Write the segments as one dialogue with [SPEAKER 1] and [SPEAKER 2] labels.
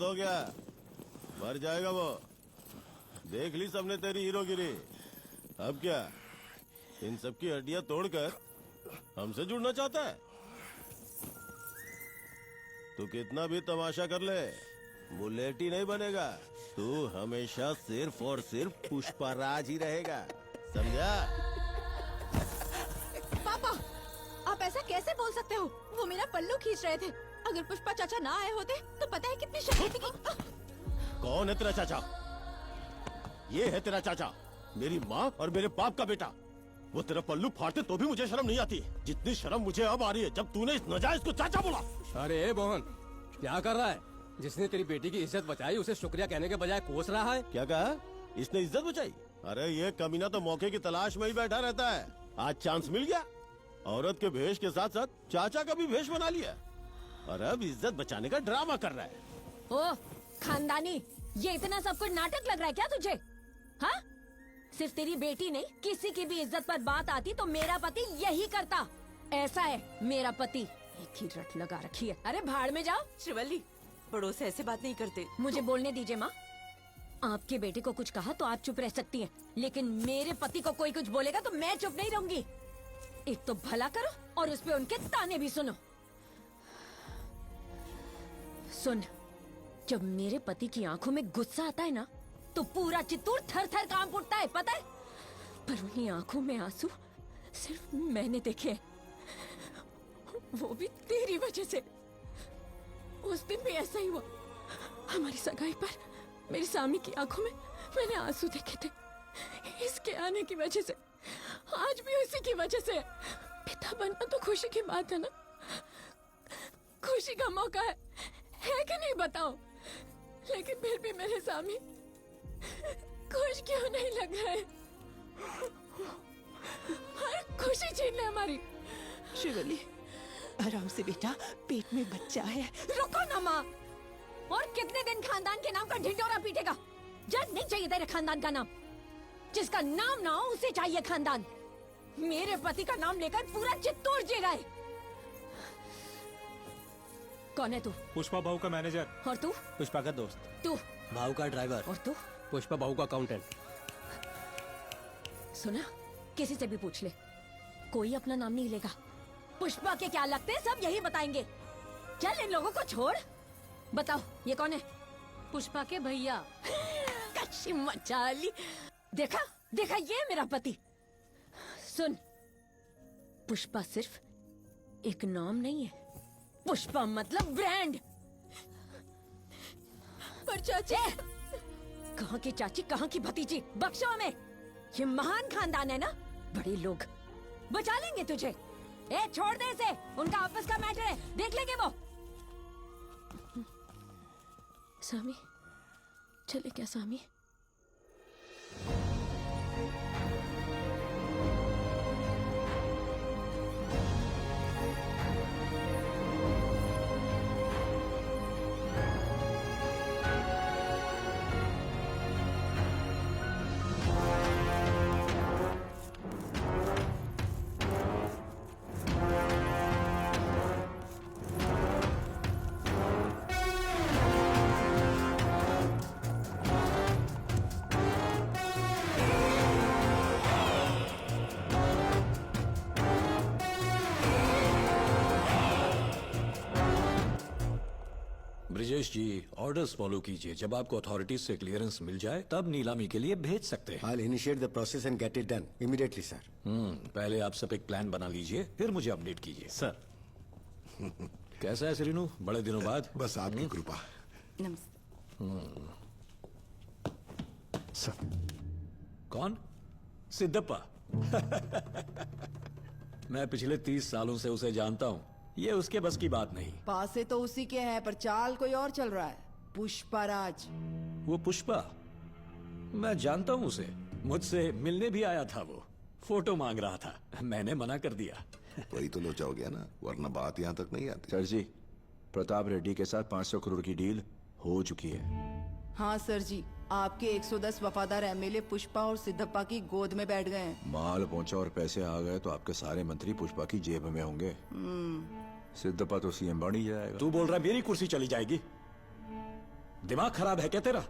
[SPEAKER 1] बर्बाद हो गया, मर जाएगा वो। देख ली सबने तेरी हीरोगिरी। अब क्या इन सबकी हड्डियां तोड़कर हमसे जुड़ना चाहता है? तू कितना भी तमाशा कर ले, बुलेट ही नहीं बनेगा। तू हमेशा सिर्फ और सिर्फ पुष्पाराज ही रहेगा, समझा?
[SPEAKER 2] पापा, आप ऐसा कैसे बोल सकते हो? वो मेरा पल्लू खींच रहे थे। अगर पुष्पा चाचा ना आए होते तो पता है कितनी शर्मिंदगी की।
[SPEAKER 1] कौन है तेरा चाचा? ये है तेरा चाचा, मेरी माँ और मेरे बाप का बेटा। वो तेरा पल्लू फाड़ते तो भी मुझे शर्म नहीं आती, जितनी शर्म मुझे अब आ रही है जब तूने इस नाजायज को चाचा बोला।
[SPEAKER 3] अरे मोहन, क्या कर रहा है? जिसने तेरी बेटी की इज्जत बचाई उसे शुक्रिया कहने के बजाय कोस रहा है।
[SPEAKER 1] क्या कहा? इसने इज्जत बचाई? अरे ये कमीना तो मौके की तलाश में ही बैठा रहता है। आज चांस मिल गया, औरत के भेष के साथ साथ चाचा का भी भेष बना लिया और अब इज्जत बचाने का ड्रामा कर रहा है।
[SPEAKER 2] ओ खानदानी, ये इतना सब कुछ नाटक लग रहा है क्या तुझे? हाँ, सिर्फ तेरी बेटी नहीं, किसी की भी इज्जत पर बात आती तो मेरा पति यही करता। ऐसा है मेरा पति, एक ही रट लगा रखी है। अरे भाड़ में जाओ।
[SPEAKER 4] शिवल्ली, बड़ों से ऐसे बात नहीं करते।
[SPEAKER 2] मुझे बोलने दीजिए माँ। आपके बेटे को कुछ कहा तो आप चुप रह सकती हैं, लेकिन मेरे पति को कोई कुछ बोलेगा तो मैं चुप नहीं रहूंगी। एक तो भला करो और उस पे उनके ताने भी सुनो। सुन, जब मेरे पति की आंखों में गुस्सा आता है ना तो पूरा चित्तौड़ थर थर कांप उठता है, पता है? पर उन्हीं आंखों में आंसू सिर्फ मैंने देखे, वो भी तेरी वजह से। उस दिन भी ऐसा ही हुआ। हमारी सगाई पर मेरी स्वामी की आंखों में मैंने आंसू देखे थे। इसके आने की वजह से, आज भी उसी की वजह से। पिता बनना तो खुशी की बात है ना, खुशी का मौका है कि नहीं बताओ? लेकिन फिर भी मेरे स्वामी खुश क्यों नहीं लग रहे? हर खुशी छीन ले हमारी।
[SPEAKER 4] शिवल्ली, आराम से बेटा, पेट में बच्चा है।
[SPEAKER 2] रुको ना माँ। और कितने दिन खानदान के नाम का ढिंढोरा पीटेगा? जज नहीं चाहिए तेरे खानदान का नाम। जिसका नाम ना हो उसे चाहिए खानदान। मेरे पति का नाम लेकर पूरा चित्तौड़ जी रहा है। कौन है तू?
[SPEAKER 5] पुष्पा बहू का मैनेजर।
[SPEAKER 2] और तू?
[SPEAKER 3] पुष्पा का दोस्त।
[SPEAKER 2] तू?
[SPEAKER 3] भाऊ का ड्राइवर।
[SPEAKER 2] और तू?
[SPEAKER 3] पुष्पा बहू का अकाउंटेंट।
[SPEAKER 2] सुना, किसी से भी पूछ ले, कोई अपना नाम नहीं लेगा। पुष्पा के क्या लगते हैं सब यही बताएंगे। चल इन लोगों को छोड़, बताओ ये कौन है? पुष्पा के भैया। कच्ची मचाली। देखा देखा, ये मेरा पति। सुन, पुष्पा सिर्फ एक नाम नहीं है, पुष्पा मतलब ब्रांड। पर चाची, कहाँ की चाची कहाँ की भतीजी, बख्शो हमें। ये महान खानदान है ना, बड़े लोग बचा लेंगे तुझे। ए छोड़ दे इसे, उनका आपस का मैटर है, देख लेंगे वो। स्वामी चले क्या स्वामी?
[SPEAKER 6] ब्रिजेश जी, ऑर्डर्स फॉलो कीजिए। जब आपको अथॉरिटीज से क्लियरेंस मिल जाए तब नीलामी के लिए भेज सकते हैं।
[SPEAKER 7] I'll initiate the process and get it done immediately, sir.
[SPEAKER 6] पहले आप सब एक प्लान बना लीजिए, फिर मुझे अपडेट कीजिए।
[SPEAKER 5] सर।
[SPEAKER 6] कैसा है श्रीनू, बड़े दिनों बाद?
[SPEAKER 8] बस आपकी कृपा।
[SPEAKER 4] नमस्ते।
[SPEAKER 8] सर,
[SPEAKER 6] कौन? सिद्धप्पा। मैं पिछले 30 सालों से उसे जानता हूँ, ये उसके बस की बात नहीं।
[SPEAKER 9] पासे तो उसी के हैं पर चाल कोई और चल रहा है। पुष्पाराज।
[SPEAKER 6] वो पुष्पा, मैं जानता हूँ उसे, मुझसे मिलने भी आया था। वो फोटो मांग रहा था, मैंने मना कर दिया।
[SPEAKER 8] वही तो लोचा हो गया ना, वरना बात यहाँ तक नहीं आती।
[SPEAKER 10] सर जी, प्रताप रेड्डी के साथ 500 करोड़ की डील हो चुकी है।
[SPEAKER 9] हाँ सर जी, आपके 110 वफादार एमएलए पुष्पा और सिद्धप्पा की गोद में बैठ गए हैं।
[SPEAKER 10] माल पहुंचा और पैसे आ गए तो आपके सारे मंत्री पुष्पा की जेब में होंगे। सिद्धप्पा तो सीएम बन ही जाएगा।
[SPEAKER 6] तू बोल रहा है मेरी कुर्सी चली जाएगी? दिमाग खराब है क्या तेरा?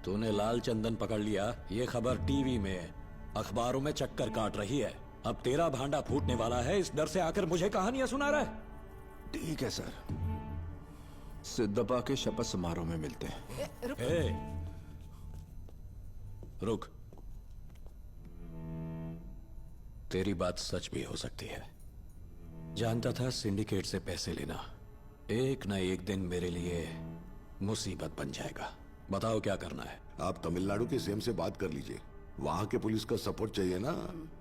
[SPEAKER 6] तूने लाल चंदन पकड़ लिया, ये खबर टीवी में, अखबारों में चक्कर काट रही है। अब तेरा भांडा फूटने वाला है, इस डर से आकर मुझे कहानियां सुना रहा है।
[SPEAKER 10] ठीक है सर, सिद्धप्पा के शपथ समारोह में मिलते हैं।
[SPEAKER 6] ए, रुक। तेरी बात सच भी हो सकती है। जानता था सिंडिकेट से पैसे लेना एक न एक दिन मेरे लिए मुसीबत बन जाएगा। बताओ क्या करना है?
[SPEAKER 8] आप तमिलनाडु के सीएम से बात कर लीजिए, वहाँ के पुलिस का सपोर्ट चाहिए ना,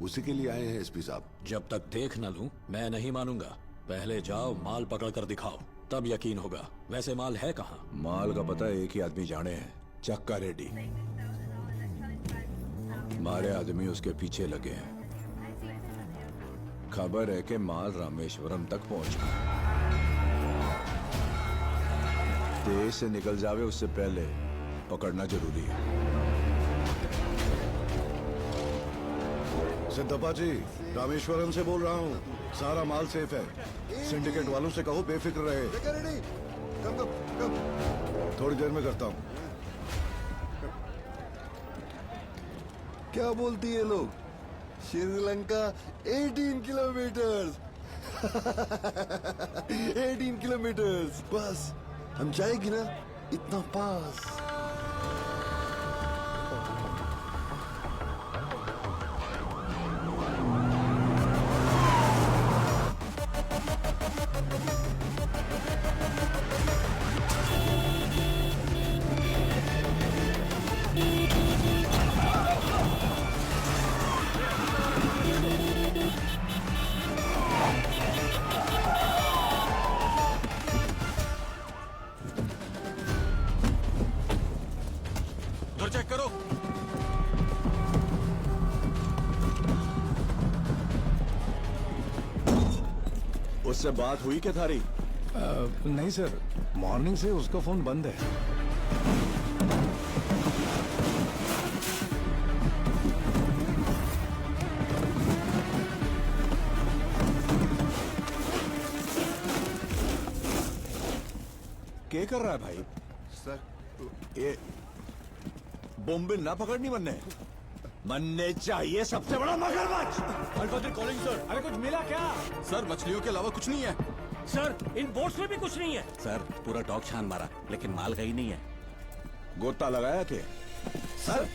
[SPEAKER 8] उसी के लिए आए हैं एसपी साहब।
[SPEAKER 6] जब तक देख न लूं मैं नहीं मानूंगा। पहले जाओ, माल पकड़ कर दिखाओ, तब यकीन होगा। वैसे माल है कहाँ?
[SPEAKER 10] माल का पता एक ही आदमी जाने है, चक्का रेड्डी। हमारे आदमी उसके पीछे लगे हैं। खबर है कि माल रामेश्वरम तक पहुंच गया। देश से निकल जावे उससे पहले पकड़ना जरूरी है।
[SPEAKER 5] सिद्धप्पा जी, रामेश्वरम से बोल रहा हूँ। सारा माल सेफ है। सिंडिकेट वालों से कहो बेफिक्र रहे। थोड़ी देर में करता हूँ।
[SPEAKER 11] क्या बोलती है लोग? श्रीलंका 18 किलोमीटर 18 किलोमीटर बस, हम जाएगी ना इतना पास।
[SPEAKER 1] चेक करो।
[SPEAKER 10] उससे बात हुई क्या थारी?
[SPEAKER 5] नहीं सर, मॉर्निंग से उसका फोन बंद है।
[SPEAKER 10] क्या कर रहा है भाई?
[SPEAKER 11] सर,
[SPEAKER 10] ये बॉम्बे ना पकड़नी मनने चाहिए सबसे बड़ा मगरमच्छ।
[SPEAKER 3] Calling sir. अरे कुछ मिला क्या?
[SPEAKER 1] सर मछलियों के अलावा कुछ नहीं है।
[SPEAKER 3] सर इन बोट्स में भी कुछ नहीं है।
[SPEAKER 12] सर पूरा डॉग छान मारा लेकिन माल कहीं नहीं है।
[SPEAKER 10] गोता लगाया के?
[SPEAKER 11] सर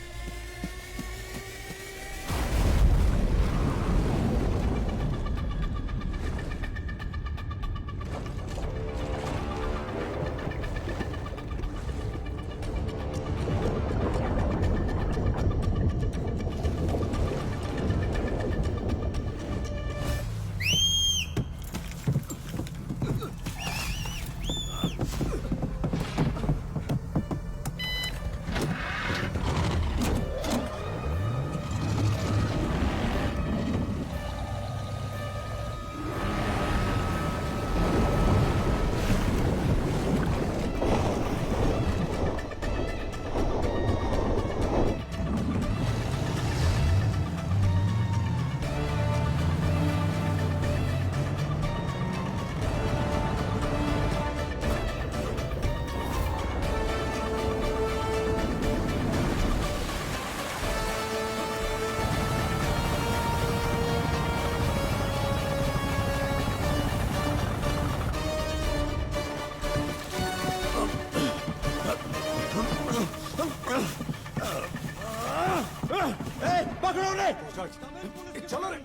[SPEAKER 5] चलो रे।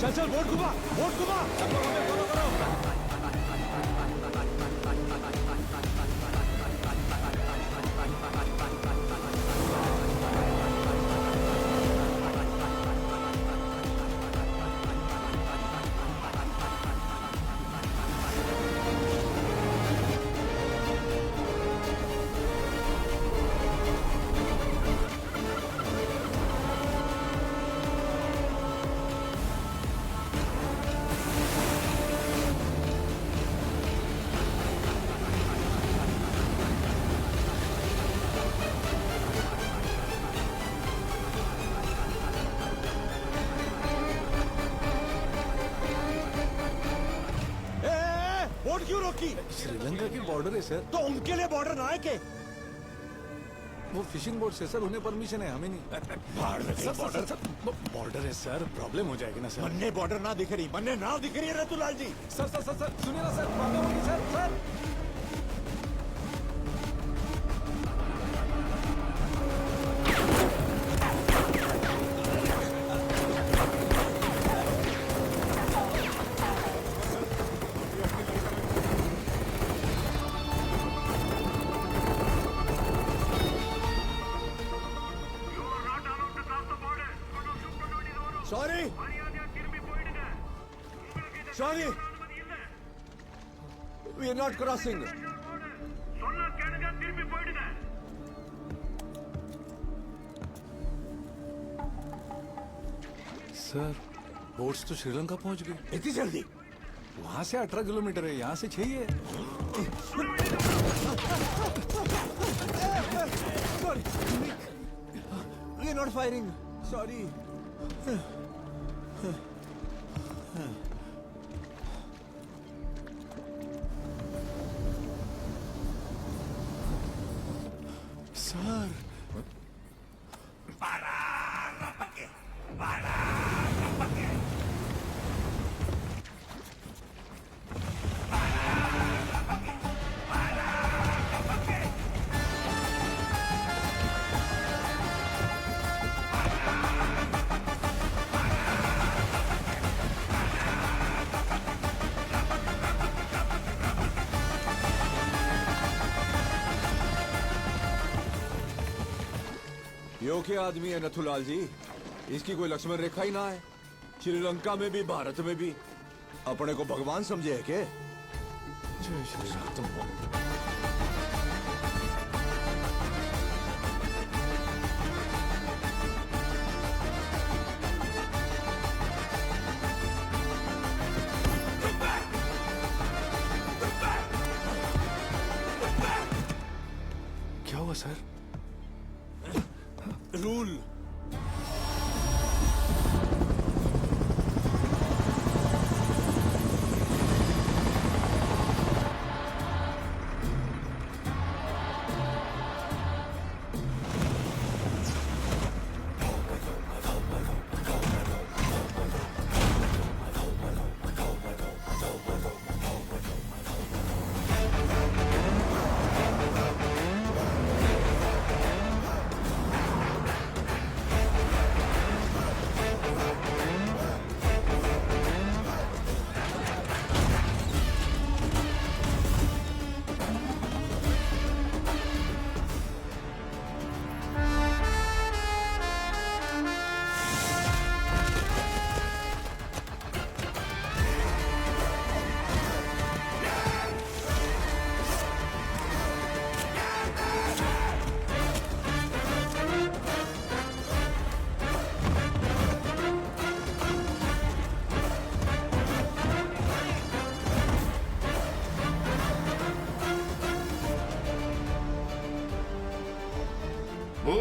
[SPEAKER 10] चल चल, बोट घुमा, बोट घुमा।
[SPEAKER 11] क्यों रोकी?
[SPEAKER 10] श्रीलंका की बॉर्डर है सर।
[SPEAKER 11] तो उनके लिए बॉर्डर ना है के?
[SPEAKER 10] वो फिशिंग बोट से सर, उन्हें परमिशन है, हमें नहीं।
[SPEAKER 11] बॉर्डर
[SPEAKER 10] बॉर्डर है सर, प्रॉब्लम हो जाएगी ना सर।
[SPEAKER 11] मन्ने बॉर्डर ना दिख रही, मन्ने नाव दिख रही है Ratulal ji.
[SPEAKER 10] Sir sir sir sir सुनिए ना सर, प्रॉब्लम होगी sir. Sir
[SPEAKER 11] sorry sorry, we are not crossing.
[SPEAKER 10] Sir boats तो श्रीलंका पहुंच गई।
[SPEAKER 11] इतनी जल्दी?
[SPEAKER 10] वहां से 18 किलोमीटर है, यहाँ से 6 ही है।
[SPEAKER 11] Sorry, we are not firing, sorry.
[SPEAKER 10] Sir
[SPEAKER 11] यो क्या आदमी है नथुलाल जी? इसकी कोई लक्ष्मण रेखा ही ना है। श्रीलंका में भी भारत में भी अपने को भगवान समझे है के?
[SPEAKER 10] जय श्री राम। क्या हुआ सर?
[SPEAKER 11] रूल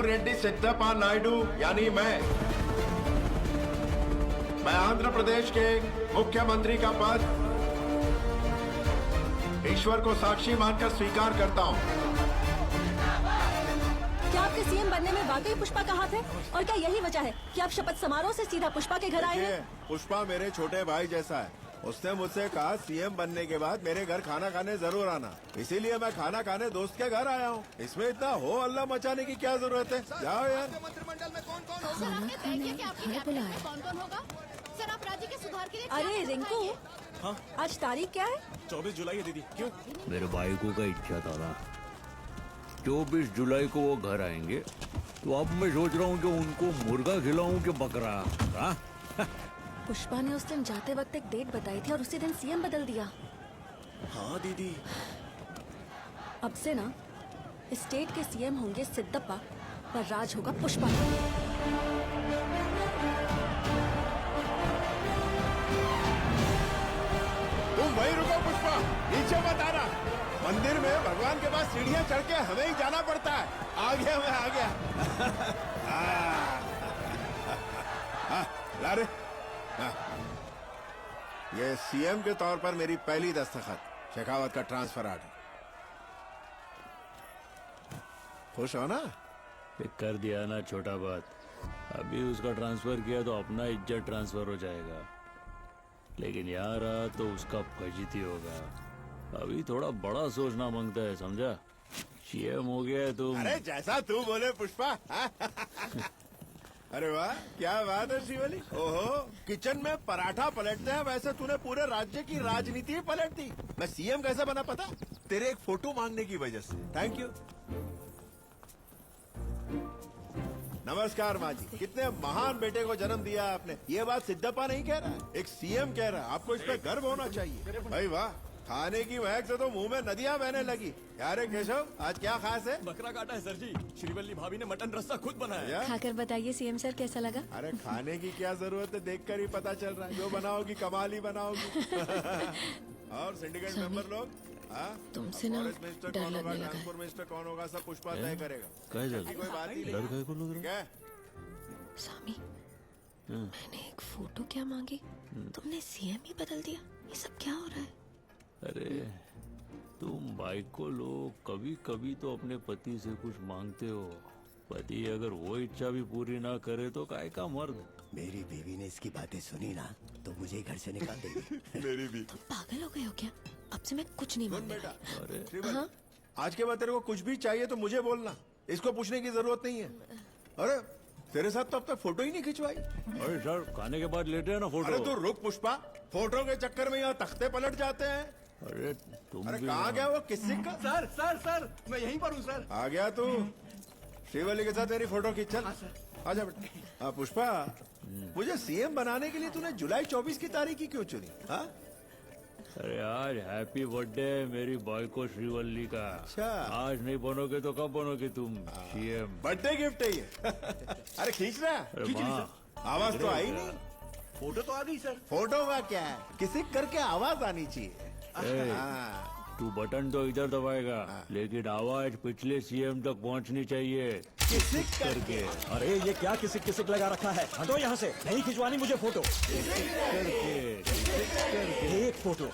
[SPEAKER 13] रेड्डी सिद्धप्पा नायडू यानी मैं आंध्र प्रदेश के मुख्यमंत्री का पद ईश्वर को साक्षी मानकर स्वीकार करता हूं।
[SPEAKER 2] क्या आपके सीएम बनने में वाकई पुष्पा का हाथ है? और क्या यही वजह है कि आप शपथ समारोह से सीधा पुष्पा के घर आए हैं?
[SPEAKER 13] पुष्पा मेरे छोटे भाई जैसा है। उसने मुझसे कहा सीएम बनने के बाद मेरे घर खाना खाने जरूर आना, इसीलिए मैं खाना खाने दोस्त के घर आया हूँ। इसमें इतना हो हल्ला मचाने की क्या जरूरत है? जाओ यार।
[SPEAKER 14] मंत्रिमंडल में कौन कौन होगा? कौन कौन होगा? सर आप राज्य के सुधार के लिए
[SPEAKER 2] अरे रिंकू,
[SPEAKER 15] हाँ?
[SPEAKER 2] आज तारीख क्या है?
[SPEAKER 15] 24 जुलाई है दीदी। क्यों?
[SPEAKER 12] मेरे भाई को का इच्छा था ना, 24 जुलाई को वो घर आएंगे, तो अब मैं सोच रहा हूँ कि उनको मुर्गा खिलाऊं कि बकरा। हाँ?
[SPEAKER 2] पुष्पा ने उस दिन जाते वक्त एक डेट बताई थी और उसी दिन सीएम बदल दिया।
[SPEAKER 15] हाँ दीदी।
[SPEAKER 2] अब से ना इस स्टेट के सीएम होंगे सिद्धप्पा, पर राज होगा पुष्पा।
[SPEAKER 13] तुम वहीं रुको पुष्पा, नीचे मत आना। मंदिर में भगवान के पास सीढ़ियां चढ़ के हमें ही जाना पड़ता है। आ गया मैं, आ गया। ला रे। ये सीएम के तौर पर मेरी पहली दस्तखत। शेखावत का ट्रांसफर आर्डर। खुश हो ना?
[SPEAKER 12] कर दिया ना छोटा बात। अभी उसका ट्रांसफर किया तो अपना इज्जत ट्रांसफर हो जाएगा, लेकिन यहाँ रहा तो उसका फजीती होगा। अभी थोड़ा बड़ा सोचना मांगता है, समझा? सीएम हो गया है तुम।
[SPEAKER 13] अरे जैसा तू बोले पुष्पा। अरे वाह, क्या बात है शिवली। ओहो, किचन में पराठा पलटते हैं वैसे तूने पूरे राज्य की राजनीति ही पलट दी। मैं सीएम कैसे बना पता? तेरे एक फोटो मांगने की वजह से। Thank you. नमस्कार माँ जी, कितने महान बेटे को जन्म दिया आपने। ये बात सिद्धप्पा नहीं कह रहा है, एक सीएम कह रहा है। आपको इस पे गर्व होना चाहिए। भाई वाह, खाने की महक से तो मुंह में नदियां बहने लगी। यार केशव, आज क्या खास है?
[SPEAKER 15] बकरा काटा है सर जी। श्रीवल्ली भाभी ने मटन रस्सा खुद बनाया है।
[SPEAKER 16] खाकर बताइए सीएम सर कैसा लगा?
[SPEAKER 13] अरे खाने की क्या जरूरत है, देखकर ही पता चल रहा है। जो बनाओगी कमाल ही बनाओगी। और सिंडिकेट मेंबर लोग,
[SPEAKER 16] तुमसे ना डर लगने लगा है।
[SPEAKER 13] ट्रांसपोर्ट मिनिस्टर कौन होगा सब पुष्पा तय करेगा।
[SPEAKER 12] कोई
[SPEAKER 13] बात ही
[SPEAKER 12] डर काय को लग रहा है?
[SPEAKER 16] स्वामी, मैंने एक फोटो क्या मांगी, तुमने सीएम ही बदल दिया। ये सब क्या हो रहा है?
[SPEAKER 12] अरे तुम बाइक को लो, कभी कभी तो अपने पति से कुछ मांगते हो। पति अगर वो इच्छा भी पूरी ना करे तो काय का मर्द।
[SPEAKER 7] मेरी बीवी ने इसकी बातें सुनी ना तो मुझे घर से निकाल देगी।
[SPEAKER 13] मेरी भी।
[SPEAKER 16] तुम पागल हो गए हो क्या? अब से मैं कुछ नहीं मांगने
[SPEAKER 13] बेटा,
[SPEAKER 16] वाली। हाँ?
[SPEAKER 13] आज के बाद तेरे को कुछ भी चाहिए तो मुझे बोलना, इसको पूछने की जरूरत नहीं है। अरे तेरे साथ तो अब तक फोटो ही नहीं खिंचवाई।
[SPEAKER 12] अरे सर, खाने के बाद लेटे हैं ना फोटो।
[SPEAKER 13] अरे तू रुक पुष्पा, फोटो के चक्कर में यहाँ तख्ते पलट जाते हैं।
[SPEAKER 12] अरे तुम
[SPEAKER 13] अरे
[SPEAKER 12] भी
[SPEAKER 13] कहाँ गया वो किसी का?
[SPEAKER 15] सर सर सर, मैं यहीं पर हूँ सर।
[SPEAKER 13] आ गया तू? श्रीवल्ली के साथ मेरी फोटो खींच। चल आजा बेटा। हाँ पुष्पा, मुझे सीएम बनाने के लिए तूने जुलाई 24 की तारीख ही क्यों चुनी? हाँ?
[SPEAKER 12] अरे आज हैप्पी बर्थडे मेरी बॉय को श्रीवल्ली का।
[SPEAKER 13] अच्छा।
[SPEAKER 12] आज नहीं बनोगे तो कब बनोगे तुम सीएम?
[SPEAKER 13] बर्थडे गिफ्ट है ये। अरे खींच रहा है।
[SPEAKER 12] अरे माँ,
[SPEAKER 13] आवाज तो आई नहीं।
[SPEAKER 15] फोटो तो आ गई सर।
[SPEAKER 13] फोटो का क्या है, किसी करके आवाज आनी चाहिए।
[SPEAKER 12] तू बटन तो इधर दबाएगा, लेकिन आवाज पिछले सीएम तक पहुंचनी चाहिए।
[SPEAKER 13] किसिक करके।
[SPEAKER 15] अरे ये क्या किसिक किसिक लगा रखा है? हटो यहाँ से, नहीं खिंचवानी मुझे फोटो। एक फोटो,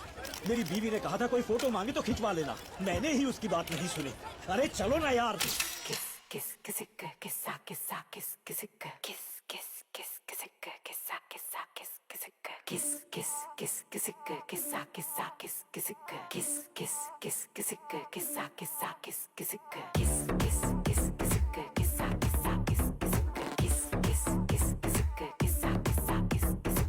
[SPEAKER 15] मेरी बीवी ने कहा था कोई फोटो मांगे तो खिंचवा लेना, मैंने ही उसकी बात नहीं सुनी। अरे चलो ना यार।
[SPEAKER 2] किस किस किसिक किस्सा किस्सा किस किसिक किस किस किस किसिक किस्सा किस्सा किस किसिक किस किस किस किसिक किस्सा किस्सा किस किसिक किस किस किस किसिक किस्सा किस्सा किस किसिक किस किस किस किसिक किस्सा किस्सा किस किसिक किस किस किस किसिक किस्सा किस्सा किस किसिक।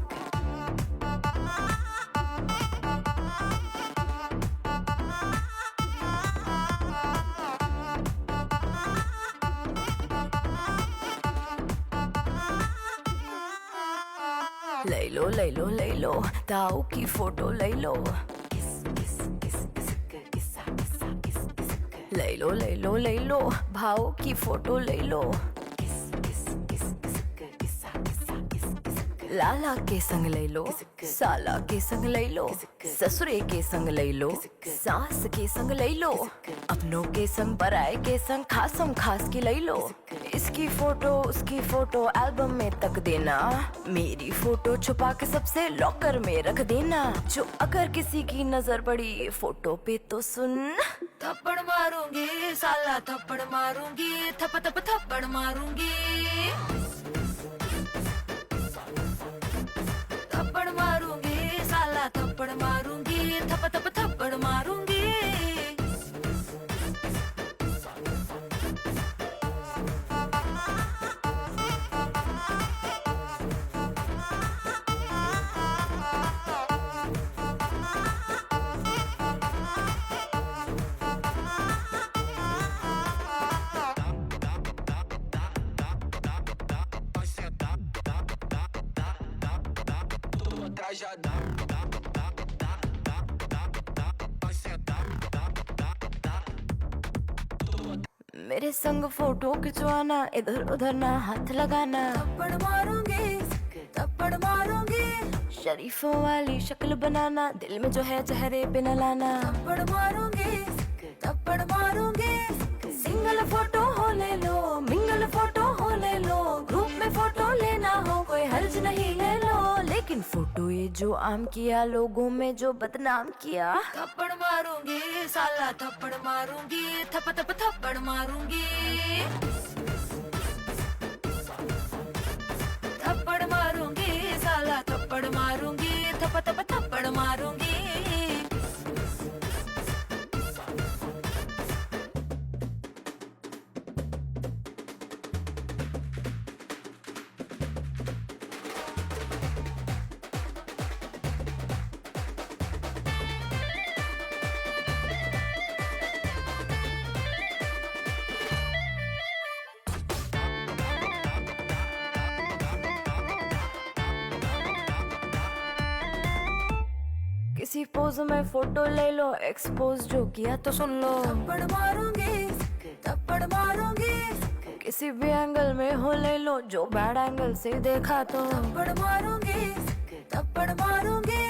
[SPEAKER 2] ले लो ताऊ की फोटो ले लो। ले लो भाऊ की फोटो ले लो। लाला के संग ले लो, साला के संग ले लो, ससुरे के संग ले लो, सास के संग ले लो, अपनों के संग पराए के संग खासम खास की ले लो। इसकी फोटो उसकी फोटो एल्बम में तक देना, मेरी फोटो छुपा के सबसे लॉकर में रख देना। जो अगर किसी की नजर पड़ी फोटो पे तो सुन, थप्पड़ मारूंगी साला थप्पड़ मारूंगी, थप थप थप्पड़ मारूंगी, थप्पड़ मारूंगी साला थप्पड़ मारूंगी, थप थप थप्पड़ मारूंगी। मेरे संग फोटो खिंचवाना, इधर उधर ना हाथ लगाना, थप्पड़ मारूंगी थप्पड़ मारूंगी। शरीफों वाली शक्ल बनाना, दिल में जो है चेहरे पे न लाना, थप्पड़ मारूंगी थप्पड़ मारूंगी। सिंगल फोटो हो ले लो, मिंगल फोटो हो ले लो, ग्रुप में फोटो लेना हो कोई हर्ज नहीं ले लो, लेकिन फोटो
[SPEAKER 16] मारूंगी जो आम किया, लोगों में जो बदनाम किया। थप्पड़ मारूंगी साला, थप्पड़ मारूंगी, थप थप थप्पड़ मारूंगी। थप्पड़ मारूंगी साला, थप्पड़ मारूंगी, थप थप थप्पड़ मारूंगी। किसी पोज में फोटो ले लो, एक्सपोज जो किया तो सुन लो। थप्पड़ मारूंगी, थप्पड़ मारूंगी, किसी भी एंगल में हो ले लो, जो बैड एंगल से देखा तो। थप्पड़ मारूंगी, थप्पड़ मारूंगी,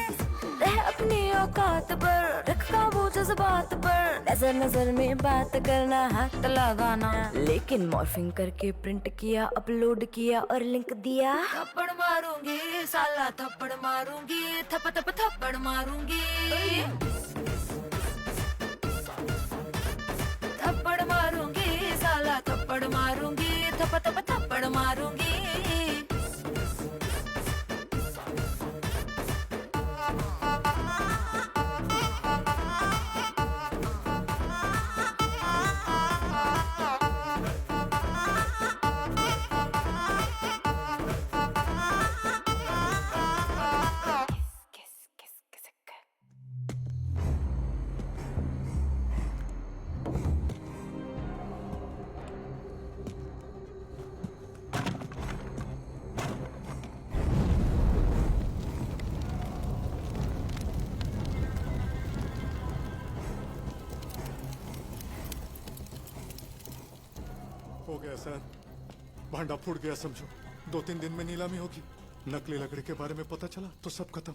[SPEAKER 16] रह अपनी औकात पर, रख काबू जज्बात पर। नजर नजर में बात करना, हाथ लगाना, लेकिन मॉर्फिंग करके प्रिंट किया, अपलोड किया और लिंक दिया। थप्पड़ मारूंगी साला, थप्पड़ मारूंगी, थप थप थप्पड़ मारूंगी। थप्पड़ मारूंगी साला, थप्पड़ मारूंगी, थप थप थप्पड़ मारूंगी।
[SPEAKER 17] हो गया सर, भांडा फूट गया समझो। 2-3 दिन में नीलामी होगी। नकली लकड़ी के बारे में पता चला तो सब खत्म।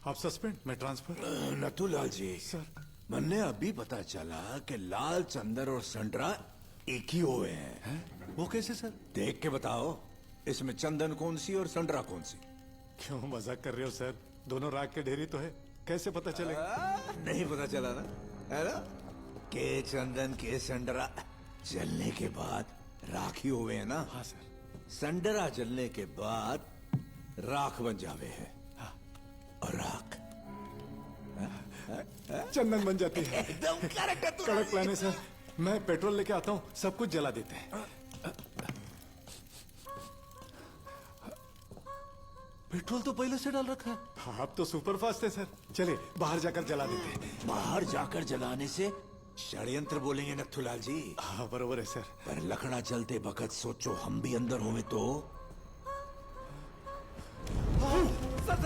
[SPEAKER 17] आप सस्पेंड, मैं ट्रांसफर।
[SPEAKER 11] नथुलाल जी
[SPEAKER 17] सर,
[SPEAKER 11] मैंने अभी पता चला कि लाल चंदर और संतरा एक ही हुए हैं।
[SPEAKER 17] वो कैसे सर?
[SPEAKER 11] देख के बताओ, इसमें चंदन कौन सी और संतरा कौन सी?
[SPEAKER 17] क्यों मजाक कर रहे हो सर? दोनों राग के ढेरी तो है, कैसे पता चलेगा?
[SPEAKER 11] नहीं पता चला ना, है ना? के चंदन के संतरा जलने के बाद राखी हुए है ना?
[SPEAKER 17] हाँ सर।
[SPEAKER 11] संडरा जलने के बाद राख बन जावे है। हाँ। और राख
[SPEAKER 17] चंदन बन जाती है।
[SPEAKER 11] एकदम करेक्ट।
[SPEAKER 17] कड़क प्लान है सर। मैं पेट्रोल लेके आता हूँ, सब कुछ जला देते हैं। पेट्रोल तो पहले से डाल रखा है। आप तो सुपर फास्ट है सर। चलिए बाहर जाकर जला देते हैं।
[SPEAKER 11] बाहर जाकर जलाने से षड्यंत्र बोलेंगे नथुलाल जी।
[SPEAKER 17] हाँ बरोबर है सर।
[SPEAKER 11] पर लकड़ा जलते वक्त सोचो हम भी अंदर होवे तो।
[SPEAKER 15] सर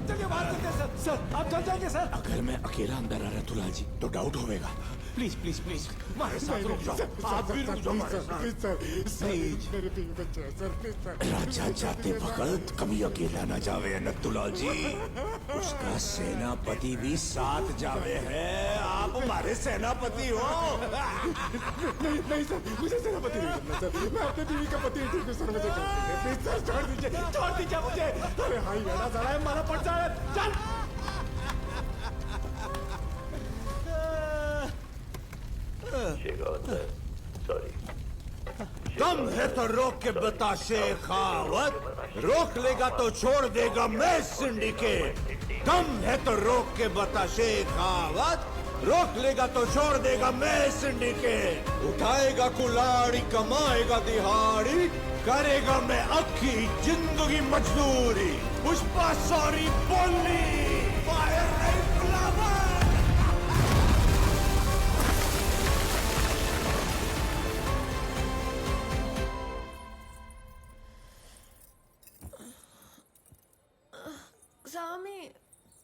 [SPEAKER 15] चलिए बाहर चलते हैं सर। सर आप चल जाएंगे सर।
[SPEAKER 11] अगर मैं अकेला अंदर आ नथुलाल जी तो डाउट होगा। प्लीज प्लीज प्लीज हमारे साथ रुक जाओ। आप भी रुक जाओ हमारे साथ। प्लीज
[SPEAKER 17] मेरे बीवी बच्चे हैं सर, प्लीज सर।
[SPEAKER 11] राजा जाते वक्त कभी अकेला न जावे नथुलाल जी। उसका सेनापति भी साथ जावे है। आप हमारे सेनापति हो।
[SPEAKER 17] नहीं नहीं सर, मुझे सेनापति नहीं बनना सर। मैं अपने बीवी का पति हूँ सर, मुझे प्लीज सर छोड़ दीजिए मुझे। अरे हाई बेड़ा साला है, मारा पड़ जा रहा है। चल
[SPEAKER 12] सॉरी।
[SPEAKER 11] दम है तो रोक के बता शेखावत। रोक लेगा तो छोड़ देगा मैं सिंडिकेट। दम है तो रोक के बता शेखावत। रोक लेगा तो छोड़ देगा मैं सिंडिकेट। उठाएगा कुल्हाड़ी, कमाएगा दिहाड़ी, करेगा मैं अक्की जिंदगी मजदूरी। पुष्पा सॉरी बोली, फायर नहीं फ्लावर।
[SPEAKER 16] सामी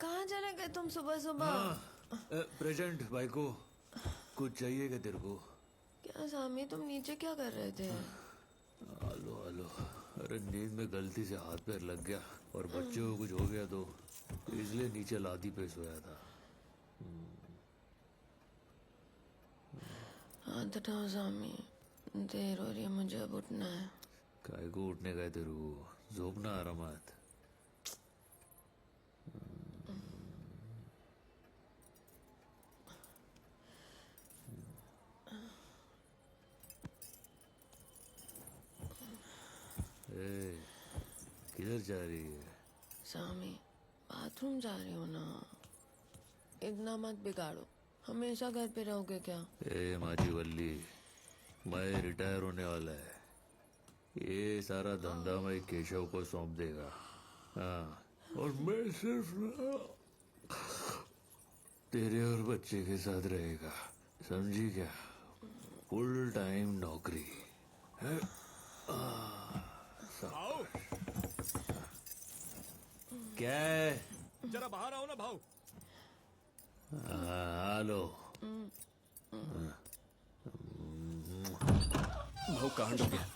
[SPEAKER 16] कहाँ चले गए तुम सुबह सुबह?
[SPEAKER 12] प्रेजेंट भाई को कुछ चाहिए क्या तेरे को?
[SPEAKER 16] क्या सामी तुम नीचे क्या कर रहे थे?
[SPEAKER 12] Hello hello. अरे नींद में गलती से हाथ पैर लग गया और बच्चे को कुछ हो गया तो इसलिए नीचे लादी पे सोया था।
[SPEAKER 16] हाथ उठाओ सामी, देर हो रही है, मुझे अब उठना है।
[SPEAKER 12] काय को उठने गए तेरे को? झोपना आरामात। जा रही है?
[SPEAKER 16] सामी बाथरूम जा रही हो ना, इतना मत बिगाड़ो। हमेशा घर पे रहोगे क्या?
[SPEAKER 12] ए माजी वल्ली, मैं रिटायर होने वाला है। ये सारा धंधा मैं केशव को सौंप देगा। हाँ, और मैं सिर्फ तेरे और बच्चे के साथ रहेगा, समझी क्या? फुल टाइम नौकरी है। क्या है?
[SPEAKER 15] जरा बाहर आओ ना भाऊ।
[SPEAKER 12] हेलो।
[SPEAKER 6] भाऊ कांड हो गया।